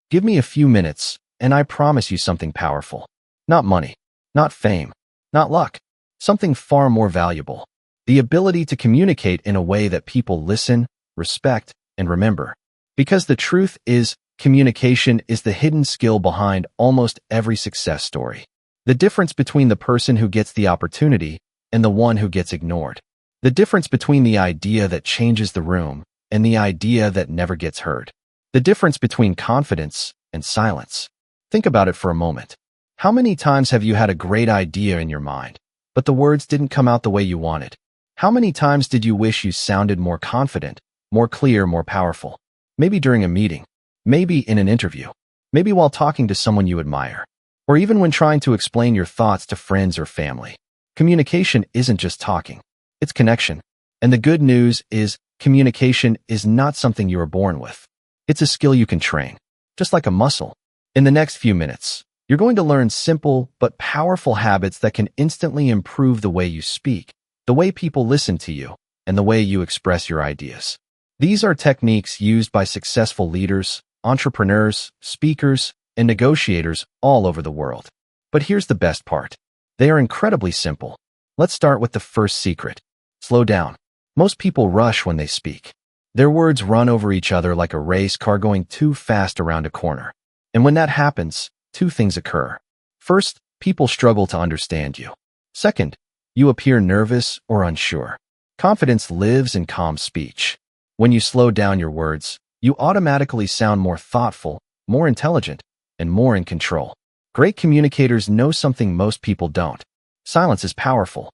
Give me a few minutes, and I promise you something powerful. Not money, not fame, not luck. Something far more valuable. The ability to communicate in a way that people listen, respect, and remember. Because the truth is, communication is the hidden skill behind almost every success story. The difference between the person who gets the opportunity and the one who gets ignored. The difference between the idea that changes the room and the idea that never gets heard. The difference between confidence and silence. Think about it for a moment. How many times have you had a great idea in your mind, but the words didn't come out the way you wanted? How many times did you wish you sounded more confident, more clear, more powerful? Maybe during a meeting, maybe in an interview, maybe while talking to someone you admire, or even when trying to explain your thoughts to friends or family. Communication isn't just talking, it's connection. And the good news is, communication is not something you are born with. It's a skill you can train, just like a muscle. In the next few minutes, you're going to learn simple but powerful habits that can instantly improve the way you speak, the way people listen to you, and the way you express your ideas. These are techniques used by successful leaders, entrepreneurs, speakers, and negotiators all over the world. But here's the best part. They are incredibly simple. Let's start with the first secret. Slow down. Most people rush when they speak. Their words run over each other like a race car going too fast around a corner. And when that happens, two things occur. First, people struggle to understand you. Second, you appear nervous or unsure. Confidence lives in calm speech. When you slow down your words, you automatically sound more thoughtful, more intelligent, and more in control. Great communicators know something most people don't. Silence is powerful.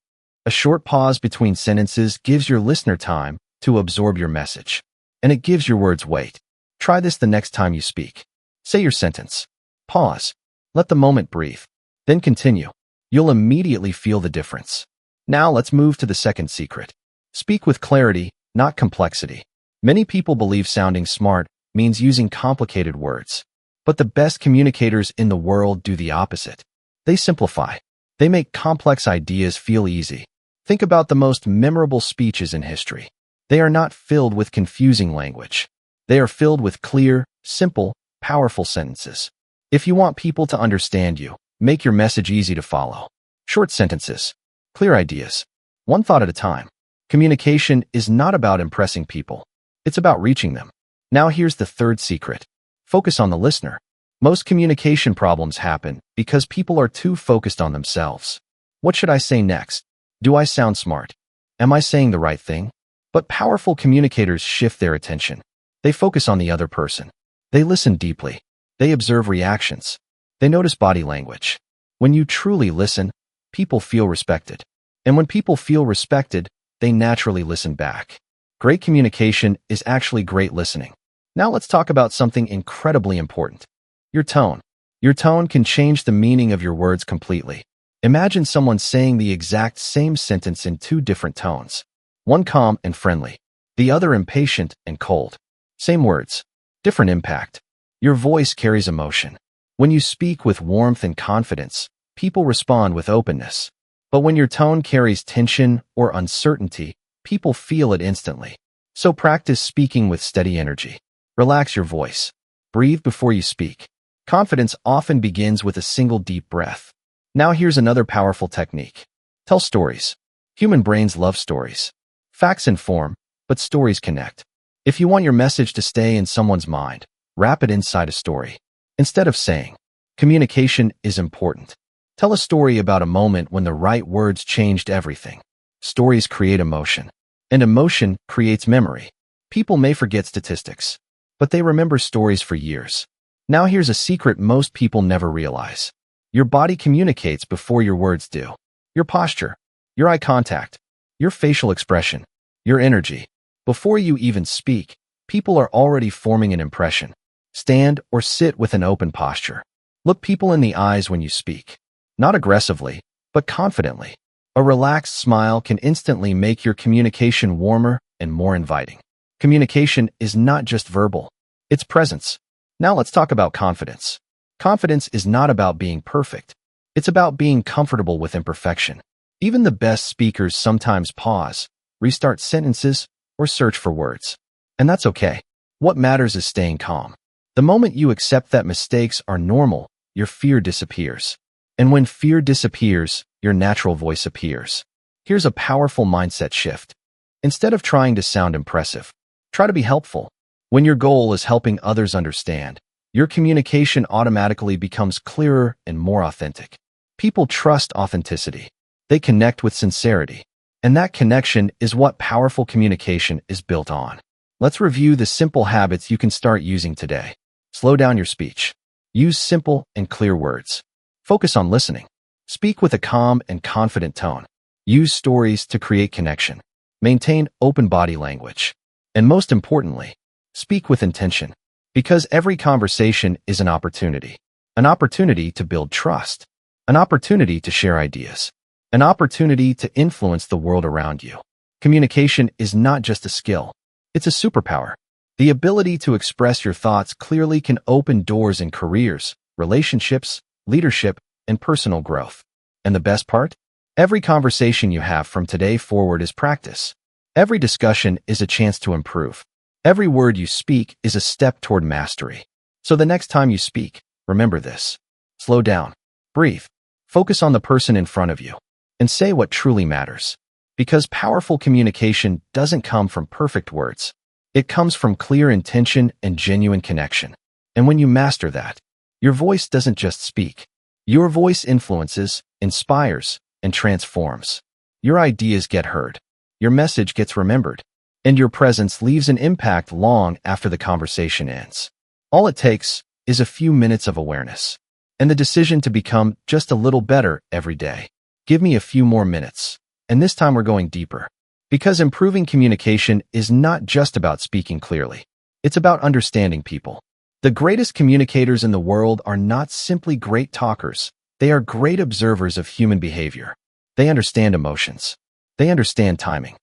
A short pause between sentences gives your listener time to absorb your message, and it gives your words weight. Try this the next time you speak. Say your sentence. Pause. Let the moment breathe. Then continue. You'll immediately feel the difference. Now let's move to the second secret. Speak with clarity, not complexity. Many people believe sounding smart means using complicated words. But the best communicators in the world do the opposite. They simplify. They make complex ideas feel easy. Think about the most memorable speeches in history. They are not filled with confusing language. They are filled with clear, simple, powerful sentences. If you want people to understand you, make your message easy to follow. Short sentences. Clear ideas. One thought at a time. Communication is not about impressing people. It's about reaching them. Now here's the third secret. Focus on the listener. Most communication problems happen because people are too focused on themselves. What should I say next? Do I sound smart? Am I saying the right thing? But powerful communicators shift their attention. They focus on the other person. They listen deeply. They observe reactions. They notice body language. When you truly listen, people feel respected. And when people feel respected, they naturally listen back. Great communication is actually great listening. Now let's talk about something incredibly important. Your tone. Your tone can change the meaning of your words completely. Imagine someone saying the exact same sentence in two different tones. One calm and friendly, the other impatient and cold. Same words, different impact. Your voice carries emotion. When you speak with warmth and confidence, people respond with openness. But when your tone carries tension or uncertainty, people feel it instantly. So practice speaking with steady energy. Relax your voice. Breathe before you speak. Confidence often begins with a single deep breath. Now here's another powerful technique. Tell stories. Human brains love stories. Facts inform, but stories connect. If you want your message to stay in someone's mind, wrap it inside a story. Instead of saying, communication is important. Tell a story about a moment when the right words changed everything. Stories create emotion, and emotion creates memory. People may forget statistics, but they remember stories for years. Now here's a secret most people never realize. Your body communicates before your words do. Your posture, your eye contact, your facial expression, your energy. Before you even speak, people are already forming an impression. Stand or sit with an open posture. Look people in the eyes when you speak. Not aggressively, but confidently. A relaxed smile can instantly make your communication warmer and more inviting. Communication is not just verbal. It's presence. Now let's talk about confidence. Confidence is not about being perfect. It's about being comfortable with imperfection. Even the best speakers sometimes pause, restart sentences, or search for words. And that's okay. What matters is staying calm. The moment you accept that mistakes are normal, your fear disappears. And when fear disappears, your natural voice appears. Here's a powerful mindset shift. Instead of trying to sound impressive, try to be helpful. When your goal is helping others understand, your communication automatically becomes clearer and more authentic. People trust authenticity. They connect with sincerity. And that connection is what powerful communication is built on. Let's review the simple habits you can start using today. Slow down your speech. Use simple and clear words. Focus on listening. Speak with a calm and confident tone. Use stories to create connection. Maintain open body language. And most importantly, speak with intention. Because every conversation is an opportunity to build trust, an opportunity to share ideas, an opportunity to influence the world around you. Communication is not just a skill, it's a superpower. The ability to express your thoughts clearly can open doors in careers, relationships, leadership, and personal growth. And the best part? Every conversation you have from today forward is practice. Every discussion is a chance to improve. Every word you speak is a step toward mastery. So the next time you speak, remember this. Slow down. Breathe. Focus on the person in front of you. And say what truly matters. Because powerful communication doesn't come from perfect words. It comes from clear intention and genuine connection. And when you master that, your voice doesn't just speak. Your voice influences, inspires, and transforms. Your ideas get heard. Your message gets remembered. And your presence leaves an impact long after the conversation ends. All it takes is a few minutes of awareness and the decision to become just a little better every day. Give me a few more minutes, and this time we're going deeper. Because improving communication is not just about speaking clearly. It's about understanding people. The greatest communicators in the world are not simply great talkers. They are great observers of human behavior. They understand emotions. They understand timing.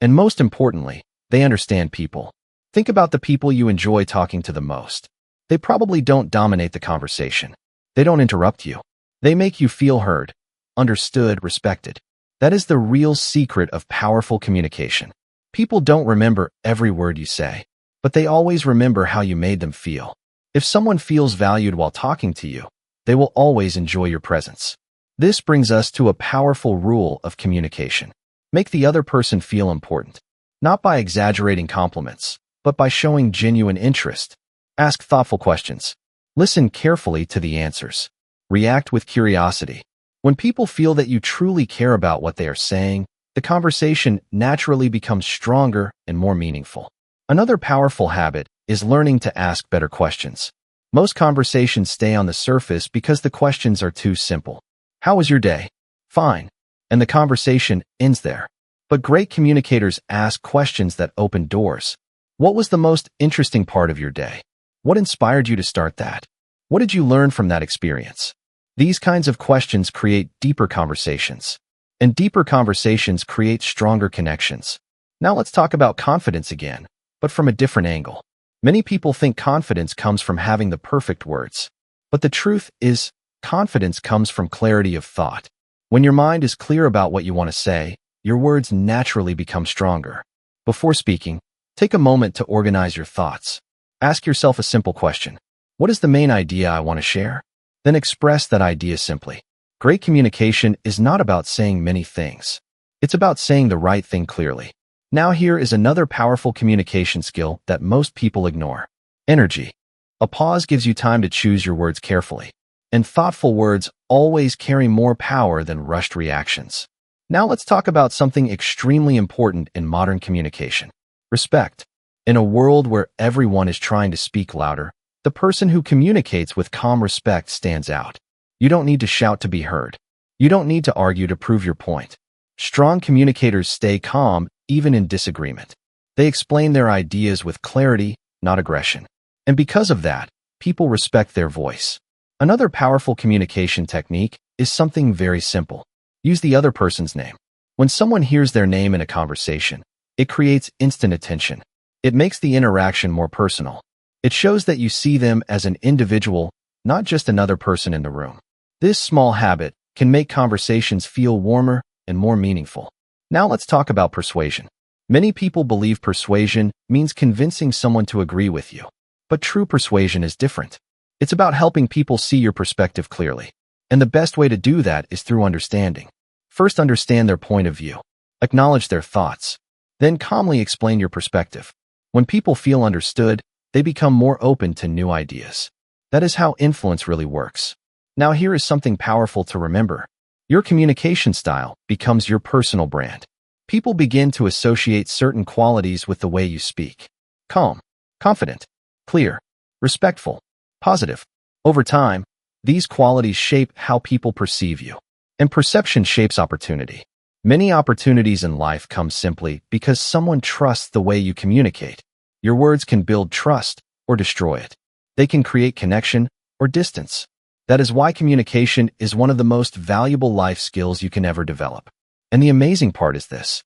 And most importantly, they understand people. Think about the people you enjoy talking to the most. They probably don't dominate the conversation. They don't interrupt you. They make you feel heard, understood, respected. That is the real secret of powerful communication. People don't remember every word you say, but they always remember how you made them feel. If someone feels valued while talking to you, they will always enjoy your presence. This brings us to a powerful rule of communication. Make the other person feel important. Not by exaggerating compliments, but by showing genuine interest. Ask thoughtful questions. Listen carefully to the answers. React with curiosity. When people feel that you truly care about what they are saying, the conversation naturally becomes stronger and more meaningful. Another powerful habit is learning to ask better questions. Most conversations stay on the surface because the questions are too simple. How was your day? Fine. And the conversation ends there. But great communicators ask questions that open doors. What was the most interesting part of your day? What inspired you to start that? What did you learn from that experience? These kinds of questions create deeper conversations. And deeper conversations create stronger connections. Now let's talk about confidence again, but from a different angle. Many people think confidence comes from having the perfect words. But the truth is, confidence comes from clarity of thought. When your mind is clear about what you want to say, your words naturally become stronger. Before speaking, take a moment to organize your thoughts. Ask yourself a simple question. What is the main idea I want to share? Then express that idea simply. Great communication is not about saying many things. It's about saying the right thing clearly. Now here is another powerful communication skill that most people ignore. Energy. A pause gives you time to choose your words carefully. And thoughtful words always carry more power than rushed reactions. Now let's talk about something extremely important in modern communication. Respect. In a world where everyone is trying to speak louder, the person who communicates with calm respect stands out. You don't need to shout to be heard. You don't need to argue to prove your point. Strong communicators stay calm even in disagreement. They explain their ideas with clarity, not aggression. And because of that, people respect their voice. Another powerful communication technique is something very simple. Use the other person's name. When someone hears their name in a conversation, it creates instant attention. It makes the interaction more personal. It shows that you see them as an individual, not just another person in the room. This small habit can make conversations feel warmer and more meaningful. Now let's talk about persuasion. Many people believe persuasion means convincing someone to agree with you. But true persuasion is different. It's about helping people see your perspective clearly. And the best way to do that is through understanding. First, understand their point of view. Acknowledge their thoughts. Then calmly explain your perspective. When people feel understood, they become more open to new ideas. That is how influence really works. Now here is something powerful to remember. Your communication style becomes your personal brand. People begin to associate certain qualities with the way you speak. Calm, confident, clear, respectful, positive. Over time, these qualities shape how people perceive you. And perception shapes opportunity. Many opportunities in life come simply because someone trusts the way you communicate. Your words can build trust or destroy it. They can create connection or distance. That is why communication is one of the most valuable life skills you can ever develop. And the amazing part is this.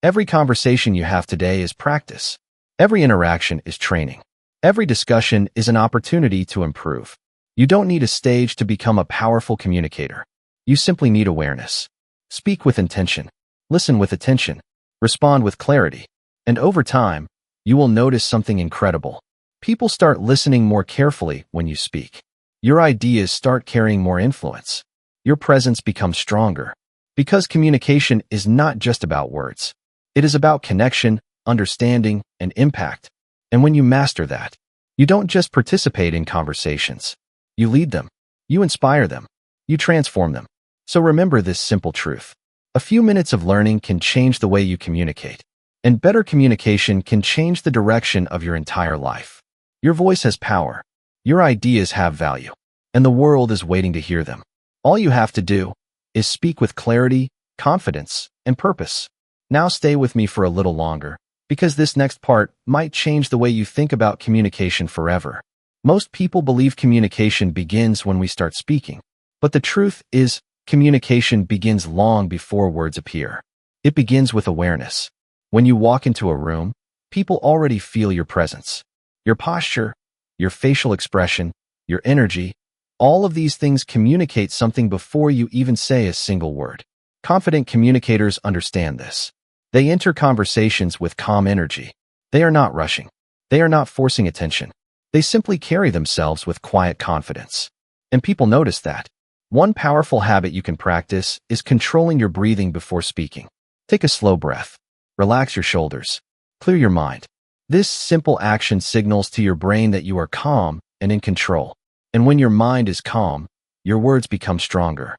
Every conversation you have today is practice. Every interaction is training. Every discussion is an opportunity to improve. You don't need a stage to become a powerful communicator. You simply need awareness. Speak with intention. Listen with attention. Respond with clarity. And over time, you will notice something incredible. People start listening more carefully when you speak. Your ideas start carrying more influence. Your presence becomes stronger. Because communication is not just about words. It is about connection, understanding, and impact. And when you master that, you don't just participate in conversations. You lead them. You inspire them. You transform them. So remember this simple truth. A few minutes of learning can change the way you communicate. And better communication can change the direction of your entire life. Your voice has power. Your ideas have value. And the world is waiting to hear them. All you have to do is speak with clarity, confidence, and purpose. Now stay with me for a little longer, because this next part might change the way you think about communication forever. Most people believe communication begins when we start speaking. But the truth is, communication begins long before words appear. It begins with awareness. When you walk into a room, people already feel your presence. Your posture, your facial expression, your energy, all of these things communicate something before you even say a single word. Confident communicators understand this. They enter conversations with calm energy. They are not rushing. They are not forcing attention. They simply carry themselves with quiet confidence. And people notice that. One powerful habit you can practice is controlling your breathing before speaking. Take a slow breath. Relax your shoulders. Clear your mind. This simple action signals to your brain that you are calm and in control. And when your mind is calm, your words become stronger.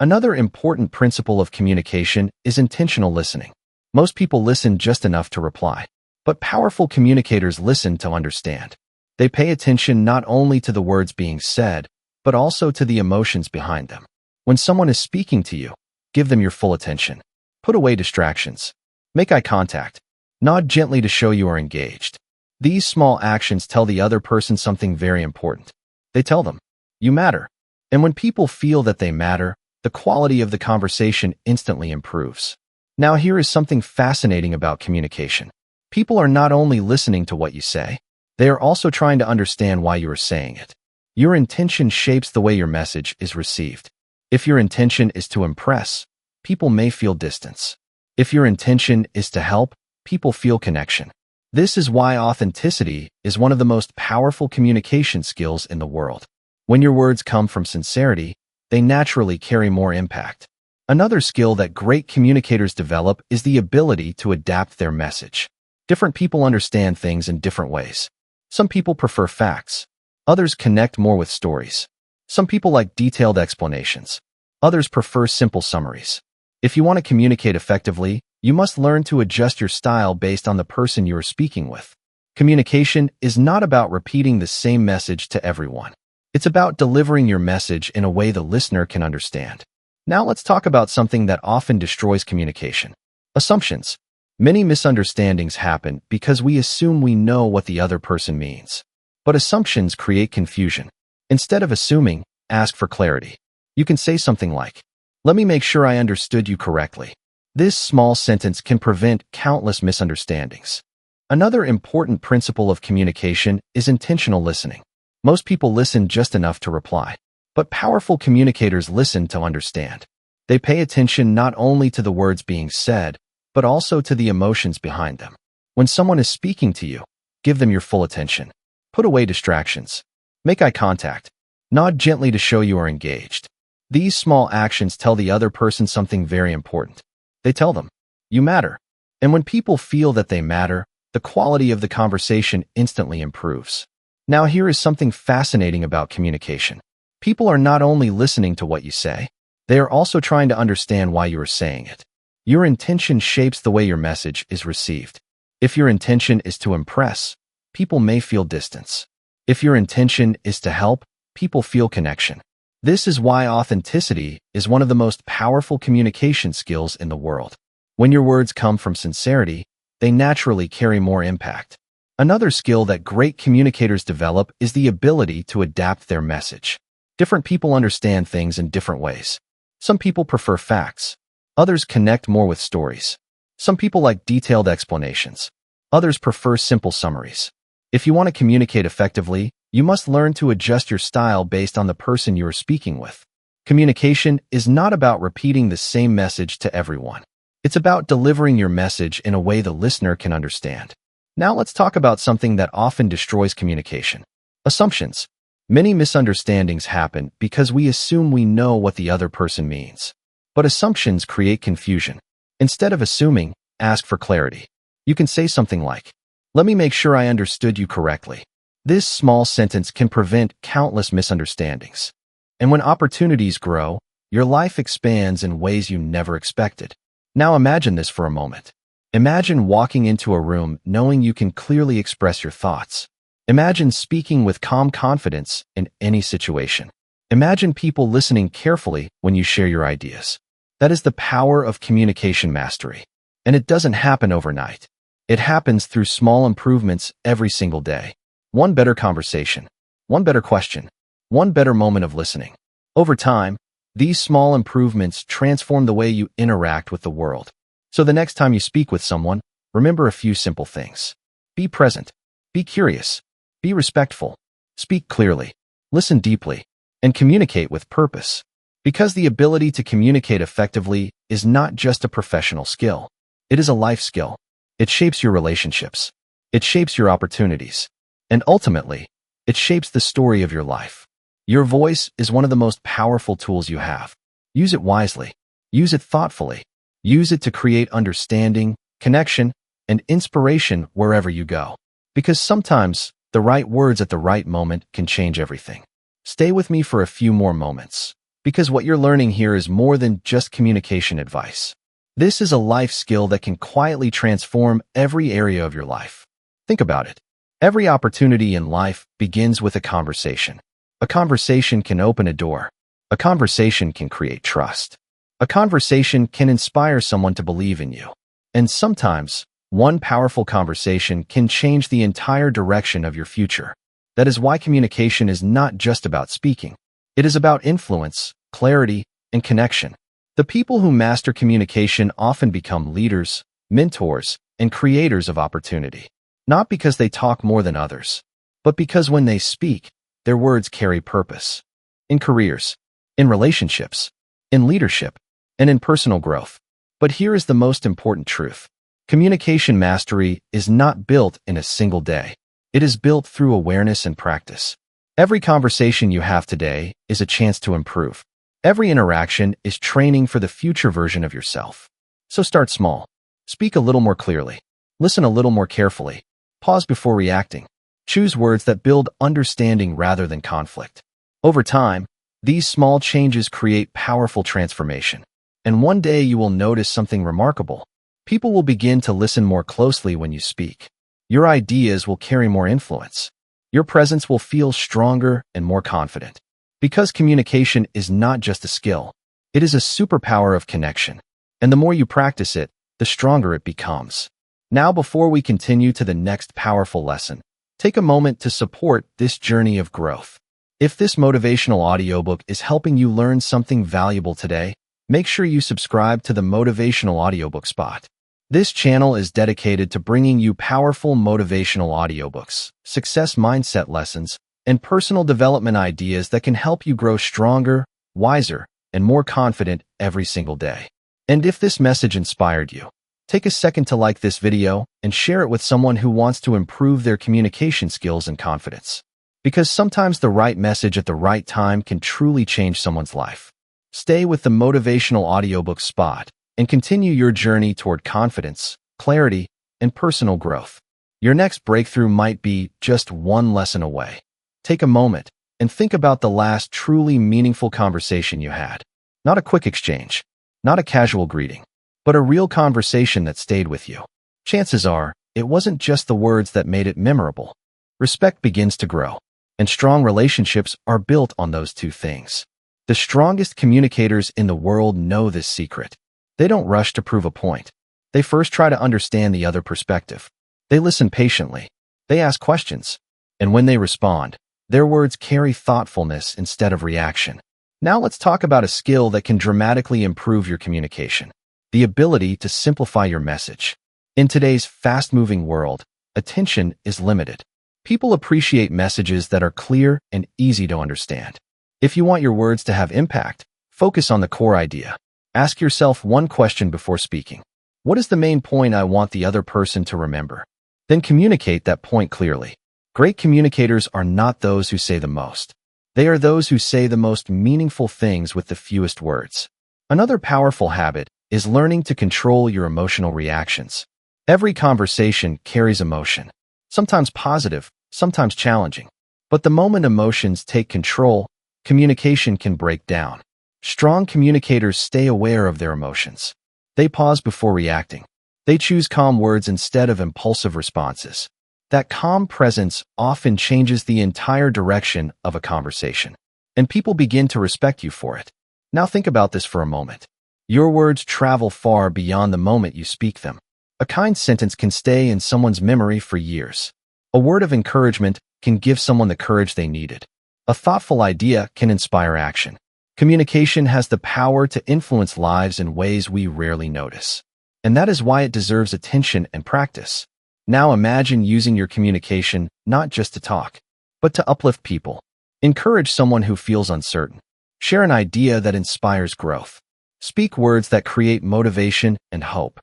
Another important principle of communication is intentional listening. Most people listen just enough to reply. But powerful communicators listen to understand. They pay attention not only to the words being said, but also to the emotions behind them. When someone is speaking to you, give them your full attention. Put away distractions. Make eye contact. Nod gently to show you are engaged. These small actions tell the other person something very important. They tell them, you matter. And when people feel that they matter, the quality of the conversation instantly improves. Now here is something fascinating about communication. People are not only listening to what you say, they are also trying to understand why you are saying it. Your intention shapes the way your message is received. If your intention is to impress, people may feel distance. If your intention is to help, people feel connection. This is why authenticity is one of the most powerful communication skills in the world. When your words come from sincerity, they naturally carry more impact. Another skill that great communicators develop is the ability to adapt their message. Different people understand things in different ways. Some people prefer facts. Others connect more with stories. Some people like detailed explanations. Others prefer simple summaries. If you want to communicate effectively, you must learn to adjust your style based on the person you are speaking with. Communication is not about repeating the same message to everyone. It's about delivering your message in a way the listener can understand. Now let's talk about something that often destroys communication. Assumptions. Many misunderstandings happen because we assume we know what the other person means. But assumptions create confusion. Instead of assuming, ask for clarity. You can say something like, "Let me make sure I understood you correctly." This small sentence can prevent countless misunderstandings. Another important principle of communication is intentional listening. Most people listen just enough to reply. But powerful communicators listen to understand. They pay attention not only to the words being said, but also to the emotions behind them. When someone is speaking to you, give them your full attention. Put Put away distractions. Make eye contact. Nod gently to show you are engaged. These small actions tell the other person something very important. They tell them, you matter. And when people feel that they matter, the quality of the conversation instantly improves. Now here is something fascinating about communication. People are not only listening to what you say, they are also trying to understand why you are saying it. Your intention shapes the way your message is received. If your intention is to impress, people may feel distance. If your intention is to help, people feel connection. This is why authenticity is one of the most powerful communication skills in the world. When your words come from sincerity, they naturally carry more impact. Another skill that great communicators develop is the ability to adapt their message. Different people understand things in different ways. Some people prefer facts. Others connect more with stories. Some people like detailed explanations. Others prefer simple summaries. If you want to communicate effectively, you must learn to adjust your style based on the person you are speaking with. Communication is not about repeating the same message to everyone. It's about delivering your message in a way the listener can understand. Now let's talk about something that often destroys communication. Assumptions. Many misunderstandings happen because we assume we know what the other person means. But assumptions create confusion. Instead of assuming, ask for clarity. You can say something like, "Let me make sure I understood you correctly." This small sentence can prevent countless misunderstandings. And when opportunities grow, your life expands in ways you never expected. Now imagine this for a moment. Imagine walking into a room knowing you can clearly express your thoughts. Imagine speaking with calm confidence in any situation. Imagine people listening carefully when you share your ideas. That is the power of communication mastery. And it doesn't happen overnight. It happens through small improvements every single day. One better conversation, one better question, one better moment of listening. Over time, these small improvements transform the way you interact with the world. So the next time you speak with someone, remember a few simple things. Be present. Be curious. Be respectful. Speak clearly. Listen deeply. And communicate with purpose. Because the ability to communicate effectively is not just a professional skill. It is a life skill. It shapes your relationships. It shapes your opportunities. And ultimately, it shapes the story of your life. Your voice is one of the most powerful tools you have. Use it wisely. Use it thoughtfully. Use it to create understanding, connection, and inspiration wherever you go. Because sometimes, the right words at the right moment can change everything. Stay with me for a few more moments. Because what you're learning here is more than just communication advice. This is a life skill that can quietly transform every area of your life. Think about it. Every opportunity in life begins with a conversation. A conversation can open a door. A conversation can create trust. A conversation can inspire someone to believe in you. And sometimes, one powerful conversation can change the entire direction of your future. That is why communication is not just about speaking. It is about influence, clarity, and connection. The people who master communication often become leaders, mentors, and creators of opportunity. Not because they talk more than others, but because when they speak, their words carry purpose. In careers, in relationships, in leadership, and in personal growth. But here is the most important truth. Communication mastery is not built in a single day. It is built through awareness and practice. Every conversation you have today is a chance to improve. Every interaction is training for the future version of yourself. So start small. Speak a little more clearly. Listen a little more carefully. Pause before reacting. Choose words that build understanding rather than conflict. Over time, these small changes create powerful transformation. And one day you will notice something remarkable. People will begin to listen more closely when you speak. Your ideas will carry more influence. Your presence will feel stronger and more confident. Because communication is not just a skill, it is a superpower of connection. And the more you practice it, the stronger it becomes. Now, before we continue to the next powerful lesson, take a moment to support this journey of growth. If this motivational audiobook is helping you learn something valuable today, make sure you subscribe to the Motivational Audiobook Spot. This channel is dedicated to bringing you powerful motivational audiobooks, success mindset lessons, and personal development ideas that can help you grow stronger, wiser, and more confident every single day. And if this message inspired you, Take a second to like this video and share it with someone who wants to improve their communication skills and confidence. Because sometimes the right message at the right time can truly change someone's life. Stay with the motivational audiobook spot and continue your journey toward confidence, clarity, and personal growth. Your next breakthrough might be just one lesson away. Take a moment and think about the last truly meaningful conversation you had. Not a quick exchange, not a casual greeting, but a real conversation that stayed with you. Chances are, it wasn't just the words that made it memorable. Respect begins to grow, and strong relationships are built on those two things. The strongest communicators in the world know this secret. They don't rush to prove a point. They first try to understand the other perspective. They listen patiently. They ask questions. And when they respond, their words carry thoughtfulness instead of reaction. Now let's talk about a skill that can dramatically improve your communication. The ability to simplify your message. In today's fast-moving world, attention is limited. People appreciate messages that are clear and easy to understand. If you want your words to have impact, focus on the core idea. Ask yourself one question before speaking. What is the main point I want the other person to remember? Then communicate that point clearly. Great communicators are not those who say the most. They are those who say the most meaningful things with the fewest words. Another powerful habit is learning to control your emotional reactions. Every conversation carries emotion, sometimes positive, sometimes challenging. But the moment emotions take control, communication can break down. Strong communicators stay aware of their emotions. They pause before reacting. They choose calm words instead of impulsive responses. That calm presence often changes the entire direction of a conversation, and people begin to respect you for it. Now think about this for a moment. Your words travel far beyond the moment you speak them. A kind sentence can stay in someone's memory for years. A word of encouragement can give someone the courage they needed. A thoughtful idea can inspire action. Communication has the power to influence lives in ways we rarely notice. And that is why it deserves attention and practice. Now imagine using your communication not just to talk, but to uplift people. Encourage someone who feels uncertain. Share an idea that inspires growth. Speak words that create motivation and hope.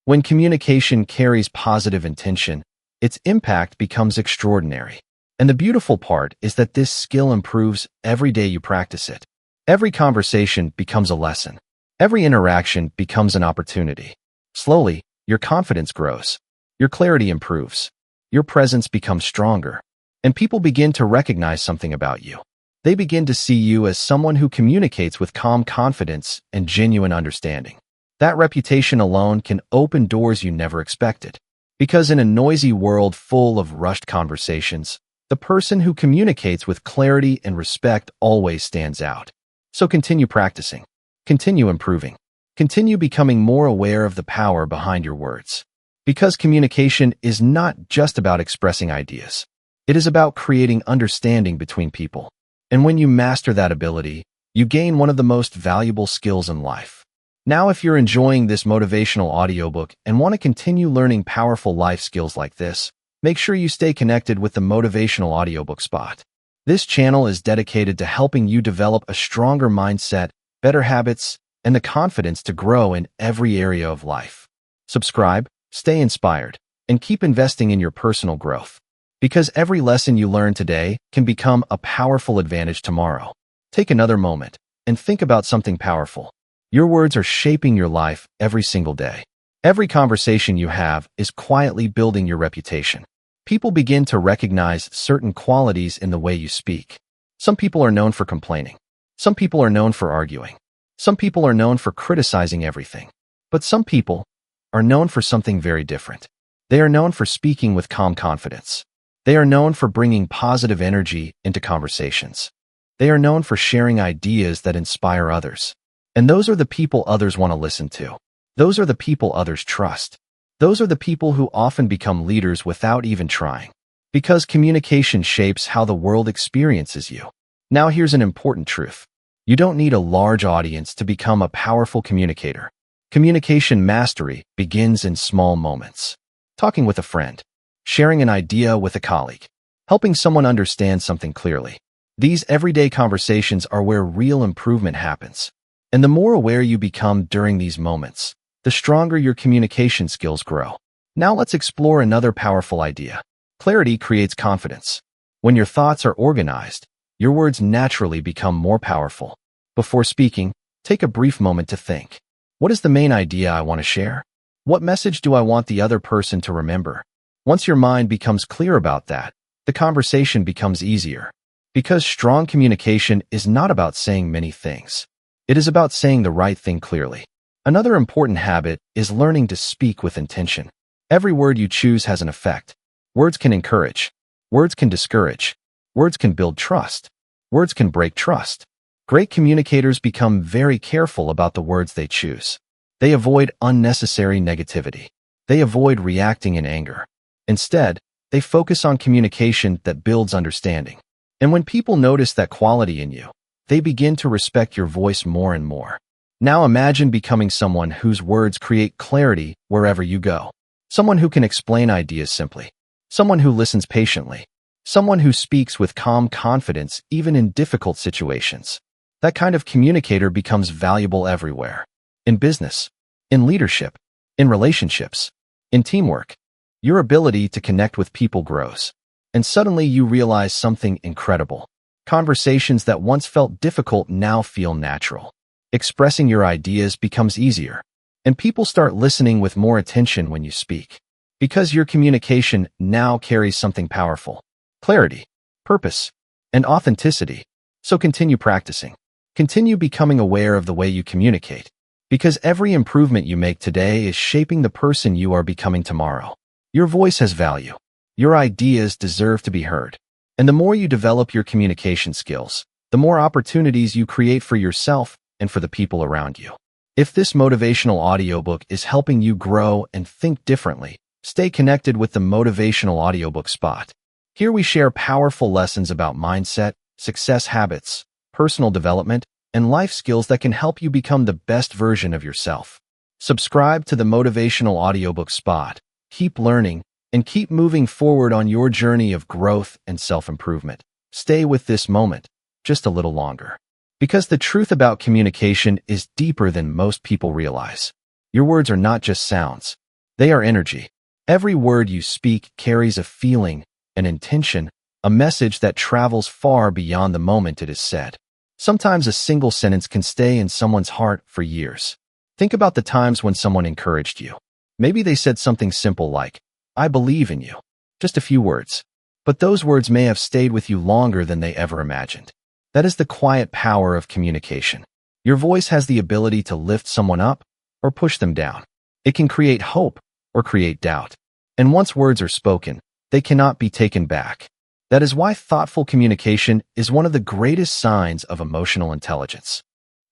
When communication carries positive intention, its impact becomes extraordinary. And the beautiful part is that this skill improves every day you practice it. Every conversation becomes a lesson. Every interaction becomes an opportunity. Slowly, your confidence grows. Your clarity improves. Your presence becomes stronger. And people begin to recognize something about you. They begin to see you as someone who communicates with calm confidence and genuine understanding. That reputation alone can open doors you never expected. Because in a noisy world full of rushed conversations, the person who communicates with clarity and respect always stands out. So continue practicing. Continue improving. Continue becoming more aware of the power behind your words. Because communication is not just about expressing ideas. It is about creating understanding between people. And when you master that ability, you gain one of the most valuable skills in life. Now, if you're enjoying this motivational audiobook and want to continue learning powerful life skills like this, make sure you stay connected with the motivational audiobook spot. This channel is dedicated to helping you develop a stronger mindset, better habits, and the confidence to grow in every area of life. Subscribe, stay inspired, and keep investing in your personal growth. Because every lesson you learn today can become a powerful advantage tomorrow. Take another moment and think about something powerful. Your words are shaping your life every single day. Every conversation you have is quietly building your reputation. People begin to recognize certain qualities in the way you speak. Some people are known for complaining. Some people are known for arguing. Some people are known for criticizing everything. But some people are known for something very different. They are known for speaking with calm confidence. They are known for bringing positive energy into conversations. They are known for sharing ideas that inspire others. And those are the people others want to listen to. Those are the people others trust. Those are the people who often become leaders without even trying. Because communication shapes how the world experiences you. Now here's an important truth. You don't need a large audience to become a powerful communicator. Communication mastery begins in small moments. Talking with a friend. Sharing an idea with a colleague. Helping someone understand something clearly. These everyday conversations are where real improvement happens. And the more aware you become during these moments, the stronger your communication skills grow. Now let's explore another powerful idea. Clarity creates confidence. When your thoughts are organized, your words naturally become more powerful. Before speaking, take a brief moment to think. What is the main idea I want to share? What message do I want the other person to remember? Once your mind becomes clear about that, the conversation becomes easier. Because strong communication is not about saying many things. It is about saying the right thing clearly. Another important habit is learning to speak with intention. Every word you choose has an effect. Words can encourage. Words can discourage. Words can build trust. Words can break trust. Great communicators become very careful about the words they choose. They avoid unnecessary negativity. They avoid reacting in anger. Instead, they focus on communication that builds understanding. And when people notice that quality in you, they begin to respect your voice more and more. Now imagine becoming someone whose words create clarity wherever you go. Someone who can explain ideas simply. Someone who listens patiently. Someone who speaks with calm confidence even in difficult situations. That kind of communicator becomes valuable everywhere. In business, in leadership, in relationships, in teamwork. Your ability to connect with people grows. And suddenly you realize something incredible. Conversations that once felt difficult now feel natural. Expressing your ideas becomes easier. And people start listening with more attention when you speak. Because your communication now carries something powerful. Clarity, purpose, and authenticity. So continue practicing. Continue becoming aware of the way you communicate. Because every improvement you make today is shaping the person you are becoming tomorrow. Your voice has value. Your ideas deserve to be heard. And the more you develop your communication skills, the more opportunities you create for yourself and for the people around you. If this motivational audiobook is helping you grow and think differently, stay connected with the Motivational Audiobook Spot. Here we share powerful lessons about mindset, success habits, personal development, and life skills that can help you become the best version of yourself. Subscribe to the Motivational Audiobook Spot. Keep learning and keep moving forward on your journey of growth and self-improvement. Stay with this moment just a little longer. Because the truth about communication is deeper than most people realize. Your words are not just sounds. They are energy. Every word you speak carries a feeling, an intention, a message that travels far beyond the moment it is said. Sometimes a single sentence can stay in someone's heart for years. Think about the times when someone encouraged you. Maybe they said something simple like, "I believe in you." Just a few words. But those words may have stayed with you longer than they ever imagined. That is the quiet power of communication. Your voice has the ability to lift someone up or push them down. It can create hope or create doubt. And once words are spoken, they cannot be taken back. That is why thoughtful communication is one of the greatest signs of emotional intelligence.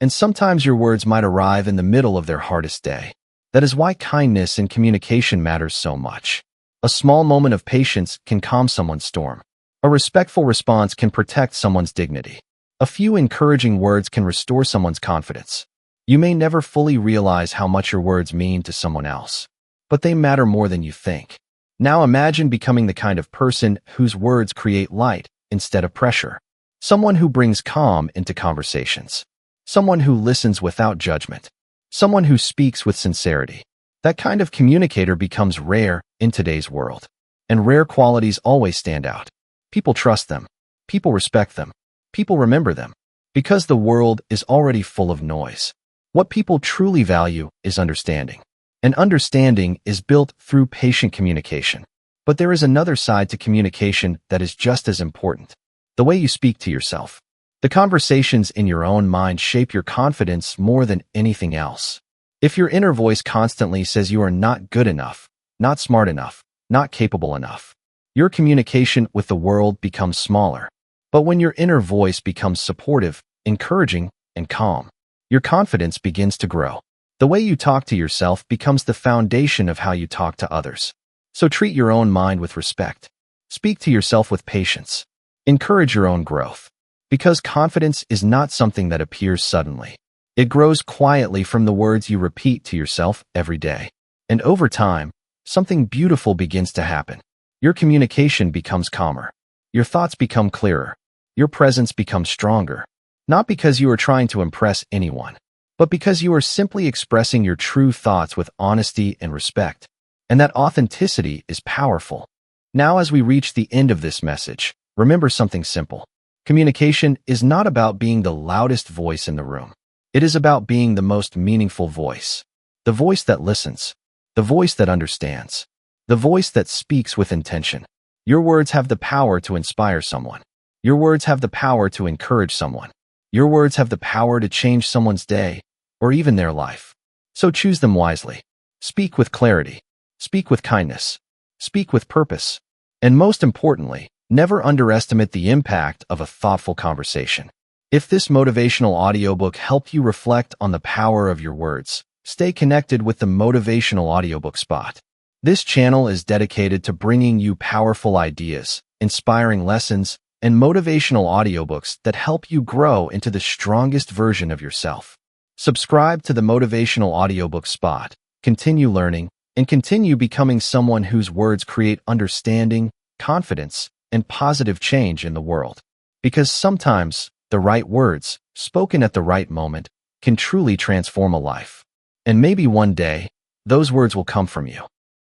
And sometimes your words might arrive in the middle of their hardest day. That is why kindness in communication matters so much. A small moment of patience can calm someone's storm. A respectful response can protect someone's dignity. A few encouraging words can restore someone's confidence. You may never fully realize how much your words mean to someone else, but they matter more than you think. Now imagine becoming the kind of person whose words create light instead of pressure. Someone who brings calm into conversations. Someone who listens without judgment. Someone who speaks with sincerity. That kind of communicator becomes rare in today's world. And rare qualities always stand out. People trust them. People respect them. People remember them. Because the world is already full of noise. What people truly value is understanding. And understanding is built through patient communication. But there is another side to communication that is just as important. The way you speak to yourself. The conversations in your own mind shape your confidence more than anything else. If your inner voice constantly says you are not good enough, not smart enough, not capable enough, your communication with the world becomes smaller. But when your inner voice becomes supportive, encouraging, and calm, your confidence begins to grow. The way you talk to yourself becomes the foundation of how you talk to others. So treat your own mind with respect. Speak to yourself with patience. Encourage your own growth. Because confidence is not something that appears suddenly. It grows quietly from the words you repeat to yourself every day. And over time, something beautiful begins to happen. Your communication becomes calmer. Your thoughts become clearer. Your presence becomes stronger. Not because you are trying to impress anyone, but because you are simply expressing your true thoughts with honesty and respect. And that authenticity is powerful. Now, as we reach the end of this message, remember something simple. Communication is not about being the loudest voice in the room. It is about being the most meaningful voice. The voice that listens. The voice that understands. The voice that speaks with intention. Your words have the power to inspire someone. Your words have the power to encourage someone. Your words have the power to change someone's day, or even their life. So choose them wisely. Speak with clarity. Speak with kindness. Speak with purpose. And most importantly, never underestimate the impact of a thoughtful conversation. If this motivational audiobook helped you reflect on the power of your words, stay connected with the Motivational Audiobook Spot. This channel is dedicated to bringing you powerful ideas, inspiring lessons, and motivational audiobooks that help you grow into the strongest version of yourself. Subscribe to the Motivational Audiobook Spot, continue learning, and continue becoming someone whose words create understanding, confidence, and positive change in the world. Because sometimes, the right words, spoken at the right moment, can truly transform a life. And maybe one day, those words will come from you.